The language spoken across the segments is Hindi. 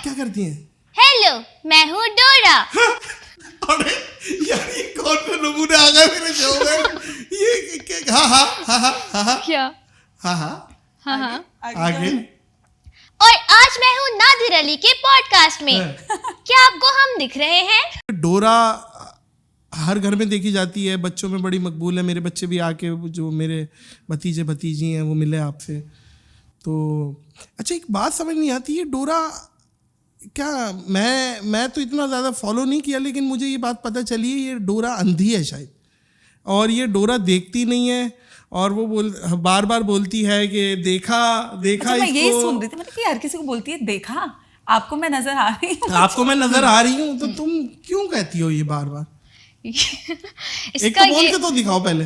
क्या करती हैं? हेलो, मैं हूँ डोरा। अरे यार ये कौन सा नमूने आ गए मेरे शो में? ये हाँ हाँ हाँ हाँ हाँ हाँ क्या? हाँ हाँ हाँ हाँ। आगे और आज मैं हूँ नादिर अली के पॉडकास्ट में। क्या आपको हम दिख रहे हैं? डोरा हर घर में देखी जाती है, बच्चों में बड़ी मकबूल है। मेरे बच्चे भी आके, जो मेरे भतीजे भतीजी हैं, वो मिले आपसे। तो अच्छा, एक बात समझ नहीं आती है, डोरा क्या, मैं तो इतना ज़्यादा फॉलो नहीं किया, लेकिन मुझे ये बात पता चली है, ये डोरा अंधी है शायद, और ये डोरा देखती नहीं है, और वो बार बार बोलती है कि देखा देखा। अच्छा, मैं इसको यही सुन रही थी, मतलब कि हर किसी को बोलती है देखा, आपको मैं नजर आ रही हूँ। आपको मैं नजर आ रही हूँ, तो तुम क्यों कहती हो ये बार बार? एक इसका तो बोल ये के तो दिखाओ पहले।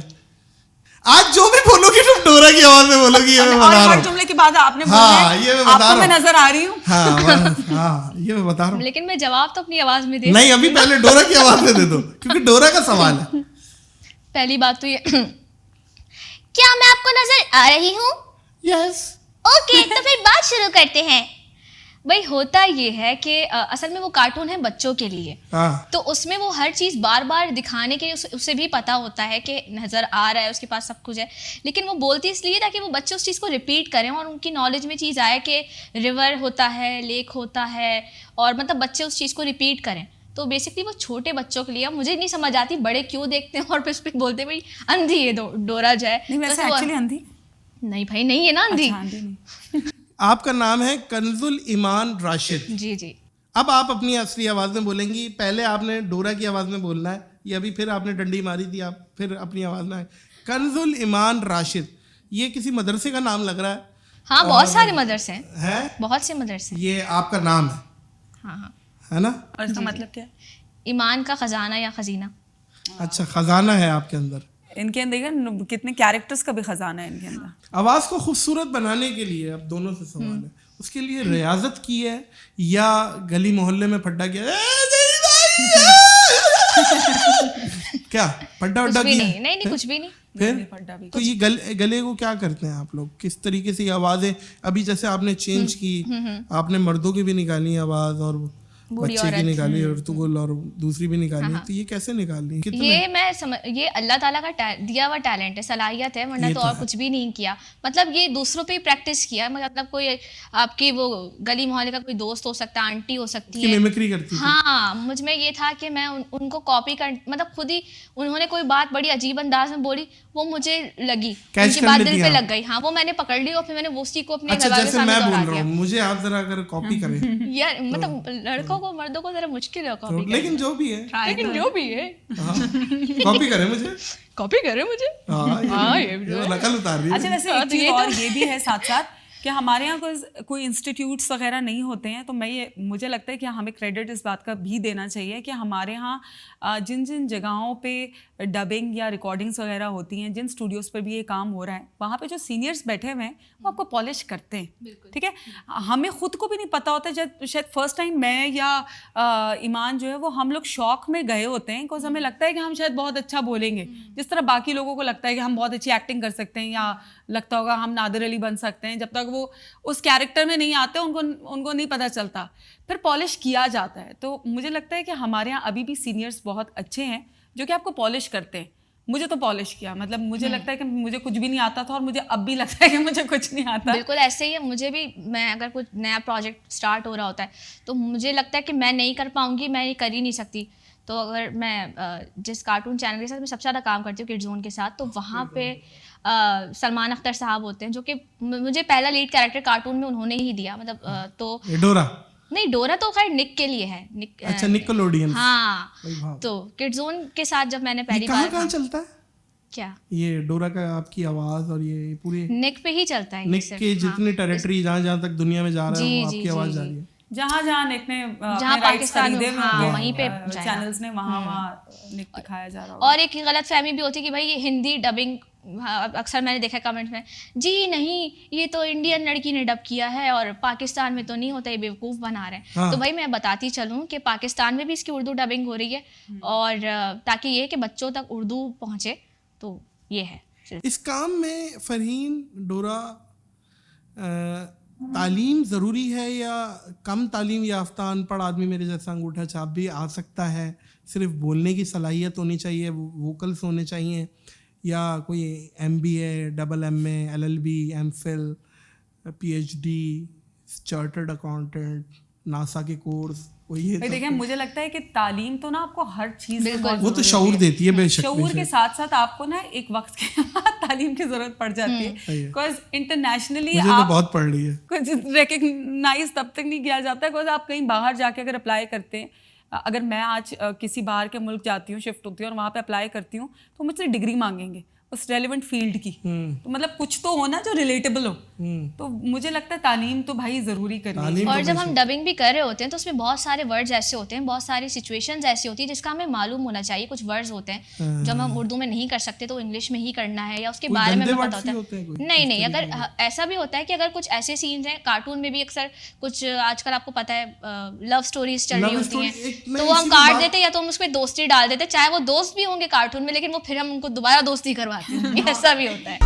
आज जो भी बोलोगी तुम डोरा की आवाज में बोलोगी, ये मैं और बता रहा हर हूँ। जुमले के बाद आपने बोला हाँ, है, ये मैं बता आपको रहा मैं हूँ। नजर आ रही हूँ। हाँ, ये मैं बता रहा हूँ। लेकिन मैं जवाब तो अपनी आवाज में दे नहीं, अभी पहले डोरा की आवाज में दे दो, क्योंकि डोरा का सवाल है। पहली बात तो ये क्या मैं आपको नजर आ रही हूँ? यस। ओके, तो फिर बात शुरू करते हैं। भाई होता ये है कि असल में वो कार्टून है बच्चों के लिए, हाँ, तो उसमें वो हर चीज़ बार बार दिखाने के लिए उसे भी पता होता है कि नज़र आ रहा है, उसके पास सब कुछ है, लेकिन वो बोलती इसलिए ताकि वो बच्चे उस चीज़ को रिपीट करें और उनकी नॉलेज में चीज़ आए कि रिवर होता है, लेक होता है, और मतलब बच्चे उस चीज़ को रिपीट करें। तो बेसिकली वो छोटे बच्चों के लिए, मुझे नहीं समझ आती बड़े क्यों देखते हैं और फिर बोलते भाई अंधी है डोरा जो है। नहीं, वैसे तो एक्चुअली अंधी? नहीं भाई, नहीं है ना अंधी। अच्छा, अंधी नहीं। आपका नाम है कंजुल ईमान राशिद। जी जी। अब आप अपनी असली आवाज में बोलेंगी। पहले आपने डोरा की आवाज में बोलना है, ये अभी फिर आपने डंडी मारी थी, आप फिर अपनी आवाज में आए। कंजुल ईमान राशिद, ये किसी मदरसे का नाम लग रहा है। हाँ, बहुत सारे मदरसे हैं, है, बहुत से मदरसे हैं। ये आपका नाम है, हाँ हाँ। है ना? और इसका मतलब क्या है? ईमान का खजाना या खजीना। अच्छा, खजाना है आपके अंदर। इनके अंदर कितने कैरेक्टर्स का भी खजाना है इनके अंदर। आवाज को खूबसूरत बनाने के लिए अब दोनों से सवाल है, उसके लिए रियाजत की है या गली मोहल्ले में फड्डा किया? क्या फड्डा कुछ वड्डा भी किया? नहीं, नहीं नहीं, कुछ भी नहीं। फिर तो ये गले को क्या करते हैं आप लोग? किस तरीके से ये आवाजें, अभी जैसे आपने चेंज की, आपने मर्दों की भी निकाली आवाज और बच्चे की निकाली और तुगुल और दूसरी भी निकाली, तो ये कैसे निकाली? कितने? ये मैं समझ, ये अल्लाह ताला का दिया हुआ टैलेंट है, सलाहियत है, वरना तो और कुछ भी नहीं किया। मतलब ये दूसरों पे प्रैक्टिस किया, मतलब कोई आपकी वो गली मोहल्ले का कोई दोस्त हो सकता है, आंटी हो सकती है, मिमिक्री करती थी। हाँ, मुझ में ये था कि मैं उनको कॉपी कर, मतलब खुद ही उन्होंने कोई बात बड़ी अजीब अंदाज में बोली, वो मुझे लगी, उनकी बात दिल पे लग गई। हाँ, वो मैंने पकड़ ली और फिर मैंने वो उसी को अपने अच्छा, जैसे मैं बोल रहा हूँ, मुझे आप जरा अगर कॉपी करें। यार मतलब लड़कों को मर्दों को जरा मुश्किल है कॉपी करना, लेकिन जो भी है, लेकिन जो भी है कॉपी करें मुझे, कॉपी करे मुझे। हाँ, ये नकल उतार रही है। अच्छा, वैसे एक चीज और ये भी है साथ साथ कि हमारे यहाँ कोई इंस्टीट्यूट्स वगैरह नहीं होते हैं, तो मुझे लगता है कि हमें क्रेडिट इस बात का भी देना चाहिए कि हमारे यहाँ जिन जिन जगहों पे डबिंग या रिकॉर्डिंग्स वगैरह होती हैं, जिन स्टूडियोज़ पर भी ये काम हो रहा है, वहाँ पे जो सीनियर्स बैठे हुए हैं वो आपको पॉलिश करते हैं, ठीक है? हमें खुद को भी नहीं पता होता, जब शायद फर्स्ट टाइम मैं या ईमान जो है वो हम लोग शौक में गए होते हैं, बिकॉज हमें लगता है कि हम शायद बहुत अच्छा बोलेंगे, जिस तरह बाकी लोगों को लगता है कि हम बहुत अच्छी एक्टिंग कर सकते हैं या लगता होगा हम नादिर अली बन सकते हैं। जब तक वो उस कैरेक्टर में नहीं आते उनको नहीं पता चलता, फिर पॉलिश किया जाता है। तो मुझे लगता है कि हमारे यहाँ अभी भी सीनियर्स बहुत अच्छे हैं जो कि आपको पॉलिश करते हैं। मुझे तो पॉलिश किया, मतलब मुझे लगता है कि मुझे कुछ भी नहीं आता था और मुझे अब भी लगता है कि मुझे कुछ नहीं आता। बिल्कुल ऐसे ही है मुझे भी। मैं अगर कुछ नया प्रोजेक्ट स्टार्ट हो रहा होता है तो मुझे लगता है कि मैं नहीं कर पाऊंगी, मैं ये कर ही नहीं सकती। तो अगर मैं जिस कार्टून चैनल के साथ मैं सबसे ज़्यादा काम करती हूँ, किड जोन के साथ, तो वहाँ पे सलमान अख्तर साहब होते हैं जो कि मुझे पहला लीड कैरेक्टर कार्टून में उन्होंने ही दिया। मतलब तो डोरा नहीं, डोरा तो खैर निक के लिए है। निक, अच्छा, निकोलोडियन। हाँ, तो किड जोन के साथ जब मैंने पहली बार, कहाँ चलता है क्या ये डोरा का? आपकी आवाज और ये पूरी निक पे ही चलता है। निक के जितनी टेरिटरी जहाँ तक दुनिया में जा रहा है, वो आपकी आवाज जा रही है। जहाँ निक ने जहाँ पाकिस्तान में, हाँ, वहीं पे चैनल्स ने वहाँ निक दिखाया जा रहा है। और एक गलत फहमी भी होती है कि भाई ये हिंदी डबिंग, अक्सर मैंने देखा कमेंट में, जी नहीं ये तो इंडियन लड़की ने डब किया है और पाकिस्तान में तो नहीं होता, ये बेवकूफ़ बना रहे हैं। हाँ। तो भाई मैं बताती चलूँ कि पाकिस्तान में भी इसकी उर्दू डबिंग हो रही है, और ताकि ये कि बच्चों तक उर्दू पहुँचे, तो ये है। इस काम में फरहीन, डोरा तालीम ज़रूरी है या कम तालीम याफ्ता अनपढ़ आदमी मेरे जैसा अंगूठा छाप भी आ सकता है, सिर्फ बोलने की सलाहियत होनी चाहिए, वोकल्स होने चाहिए, या कोई MBA, MA, LLB, MPhil, PhD, chartered accountant, NASA के कोर्स, भाई देखिए, मुझे लगता है कि तालीम तो ना आपको हर चीज़ में बहुत वो तो ज़रूरत शऊर देती है बेशक, शऊर के साथ साथ आपको ना एक वक्त के बाद तालीम की जरूरत पड़ जाती है, बिकॉज इंटरनेशनली मुझे तो बहुत पढ़ रही है, कुछ रिकग्नाइज तब तक नहीं किया जाता, बिकॉज आप कहीं बाहर जाके अगर अप्लाई करते हैं, अगर मैं आज किसी बाहर के मुल्क जाती हूँ, शिफ्ट होती हूँ और वहाँ पे अप्लाई करती हूँ, तो मुझसे डिग्री मांगेंगे उस रेलिवेंट फील्ड की, तो मतलब कुछ तो हो ना जो रिलेटेबल हो, तो मुझे लगता है तालीम तो भाई ज़रूरी करनी है। और जब हम डबिंग भी कर रहे होते हैं तो उसमें बहुत सारे वर्ड्स ऐसे होते हैं, बहुत सारी सिचुएशंस ऐसी होती है जिसका हमें मालूम होना चाहिए। कुछ वर्ड्स होते हैं जो हम उर्दू में नहीं कर सकते तो इंग्लिश में ही करना है, या उसके बारे में पता होता है। नहीं, अगर ऐसा भी होता है कि अगर कुछ ऐसे सीन्स हैं, कार्टून में भी अक्सर कुछ आजकल आपको पता है लव स्टोरीज चल रही होती हैं, तो वो हम काट देते हैं, या तो हम उसमें दोस्ती डाल देते हैं, चाहे वो दोस्त भी होंगे कार्टून में, लेकिन वो फिर हम उनको दोबारा दोस्ती करवाते हैं, ऐसा भी होता है।